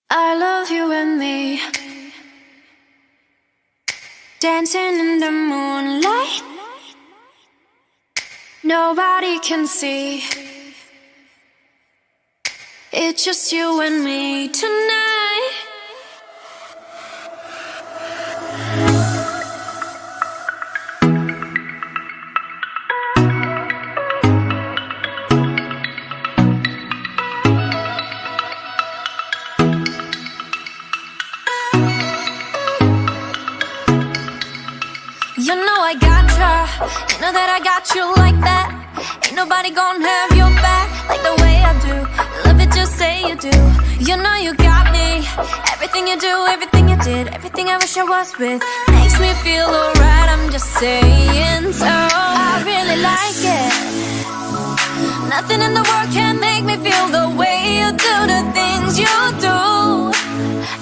I love you and me, dancing in the moonlight. Nobody can see. It's just you and me tonight. You know I gotcha, you know that I got you like that. Ain't nobody gonna have your back like the way I do. Love it, just say you do. You know you got me. Everything you do, everything you did, everything I wish I was with makes me feel alright, I'm just saying. So I really like it. Nothing in the world can make me feel the way you do the things you do.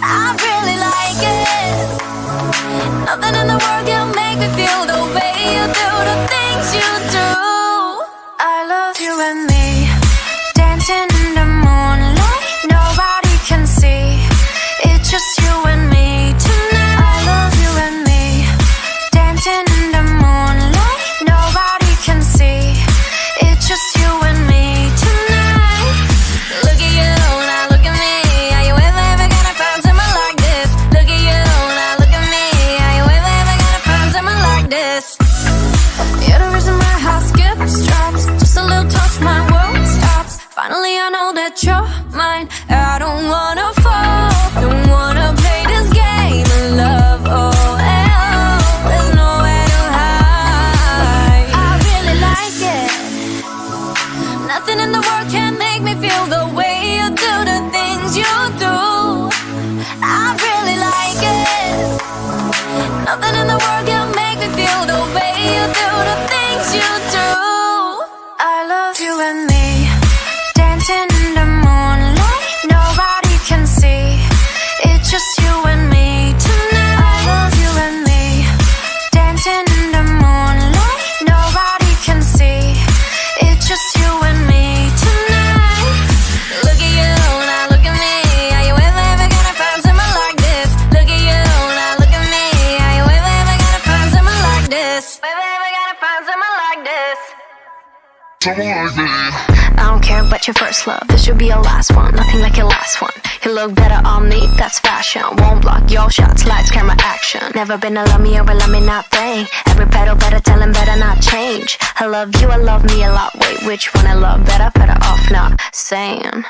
I really like it. Nothing in the world can make me feel the way you do the things you do. I love you and me, dancing in the moonlight. Nobody can see. It's just you and me tonight. I love you and me, dancing in the moonlight. Nobody can see. It's just you and me tonight. Look at you, now look at me. Are you ever gonna find someone like this? Look at you, now look at me. Are you ever gonna find someone like this? You're the reason my heart skips, drops. Just a little touch, my world stops. Finally I know that you're mine. I don't wanna fall, don't wanna play this game of love. Oh, there's nowhere to hide. I really like it. Nothing in the world can make me feel the way you do the things you do. I really like it. Nothing in the world can make me feel the way you do the things you do. I love you and me, dancing in the moonlight. Nobody can see. It's just you and me tonight. I love you and me, dancing in the moonlight. Nobody can see. It's just you and me tonight. Look at you, now look at me. Are you ever gonna find someone like this? Look at you, now look at me. Are you ever gonna find someone like this? Ever gonna find someone like this? I don't care about your first love, this should be your last one. Nothing like your last one. You look better on me, that's fashion. Won't block your shots, lights, camera, action. Never been a love me or a love me not thing. Every petal better tell him better not change. I love you, I love me a lot. Wait, which one I love better? Better off not saying.